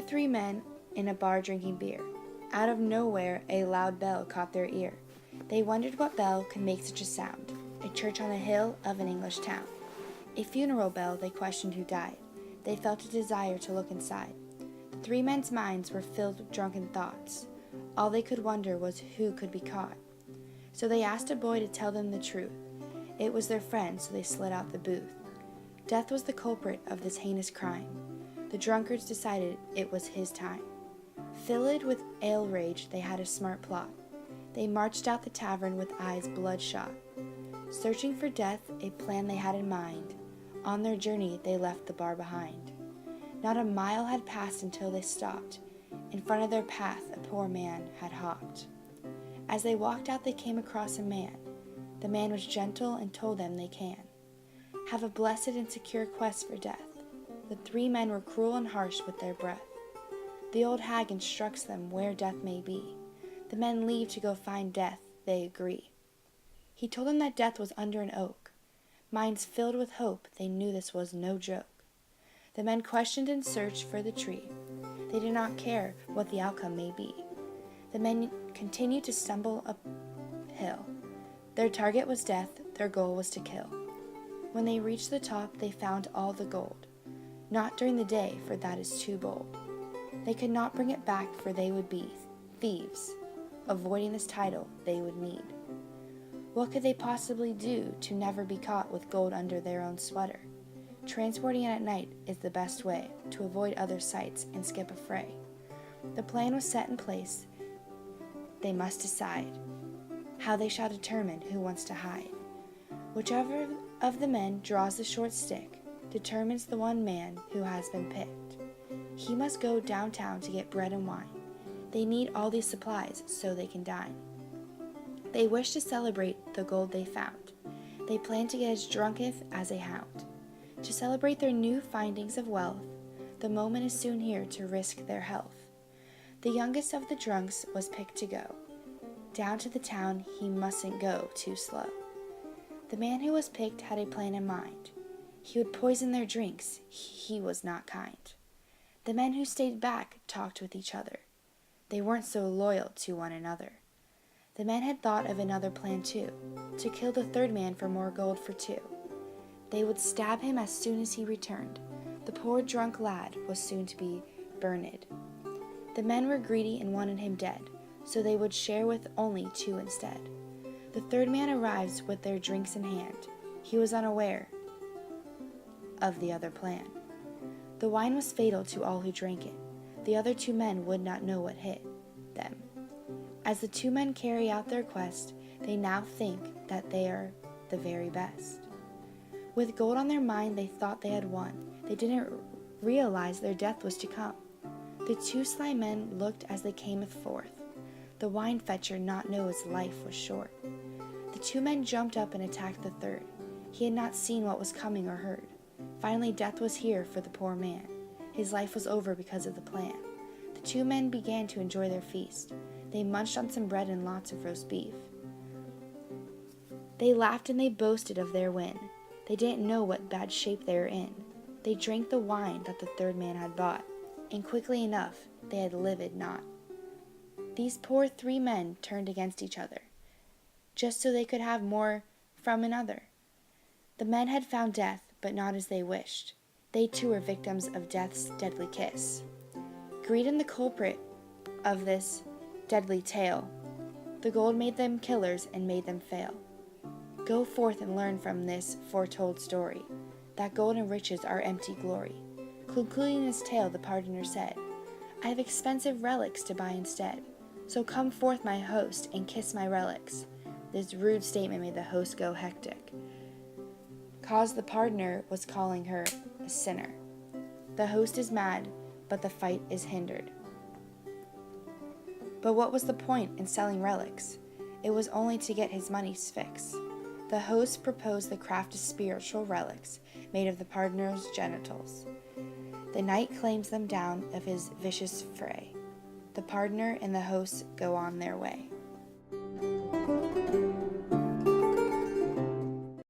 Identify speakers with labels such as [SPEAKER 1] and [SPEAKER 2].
[SPEAKER 1] three men in a bar drinking beer. Out of nowhere, a loud bell caught their ear. They wondered what bell could make such a sound. A church on a hill of an English town. A funeral bell, they questioned who died. They felt a desire to look inside. The three men's minds were filled with drunken thoughts. All they could wonder was who could be caught. So they asked a boy to tell them the truth. It was their friend, so they slid out the booth. Death was the culprit of this heinous crime. The drunkards decided it was his time. Filled with ale rage, they had a smart plot. They marched out the tavern with eyes bloodshot. Searching for death, a plan they had in mind. On their journey, they left the bar behind. Not a mile had passed until they stopped. In front of their path, a poor man had hopped. As they walked out, they came across a man. The man was gentle and told them they can have a blessed and secure quest for death. The three men were cruel and harsh with their breath. The old hag instructs them where death may be. The men leave to go find death, they agree. He told them that death was under an oak. Minds filled with hope, they knew this was no joke. The men questioned and searched for the tree. They did not care what the outcome may be. The men continued to stumble uphill. Their target was death, their goal was to kill. When they reached the top, they found all the gold. Not during the day, for that is too bold. They could not bring it back, for they would be thieves. Avoiding this title, they would need. What could they possibly do to never be caught with gold under their own sweater? Transporting it at night is the best way to avoid other sights and skip a fray. The plan was set in place. They must decide how they shall determine who wants to hide. Whichever of the men draws the short stick determines the one man who has been picked. He must go downtown to get bread and wine. They need all these supplies so they can dine. They wish to celebrate the gold they found. They plan to get as drunketh as a hound. To celebrate their new findings of wealth, the moment is soon here to risk their health. The youngest of the drunks was picked to go. Down to the town he mustn't go too slow. The man who was picked had a plan in mind. He would poison their drinks. He was not kind. The men who stayed back talked with each other. They weren't so loyal to one another. The men had thought of another plan too, to kill the third man for more gold for two. They would stab him as soon as he returned. The poor drunk lad was soon to be burned. The men were greedy and wanted him dead, so they would share with only two instead. The third man arrives with their drinks in hand. He was unaware of the other plan. The wine was fatal to all who drank it. The other two men would not know what hit them. As the two men carry out their quest, they now think that they are the very best. With gold on their mind, they thought they had won. They didn't realize their death was to come. The two sly men looked as they cameth forth. The wine fetcher not know his life was short. The two men jumped up and attacked the third. He had not seen what was coming or heard. Finally, death was here for the poor man. His life was over because of the plan. The two men began to enjoy their feast. They munched on some bread and lots of roast beef. They laughed and they boasted of their win. They didn't know what bad shape they were in. They drank the wine that the third man had bought, and quickly enough they had livid not. These poor three men turned against each other, just so they could have more from another. The men had found death, but not as they wished. They too were victims of death's deadly kiss. Greed and the culprit of this deadly tale. The gold made them killers and made them fail. Go forth and learn from this foretold story, that gold and riches are empty glory. Concluding his tale, the pardoner said, I have expensive relics to buy instead. So come forth, my host, and kiss my relics. This rude statement made the host go hectic, cause the pardoner was calling her a sinner. The host is mad, but the fight is hindered. But what was the point in selling relics? It was only to get his money's fix. The host proposed the craft of spiritual relics made of the pardoner's genitals. The knight claims them down of his vicious fray. The pardoner and the host go on their way.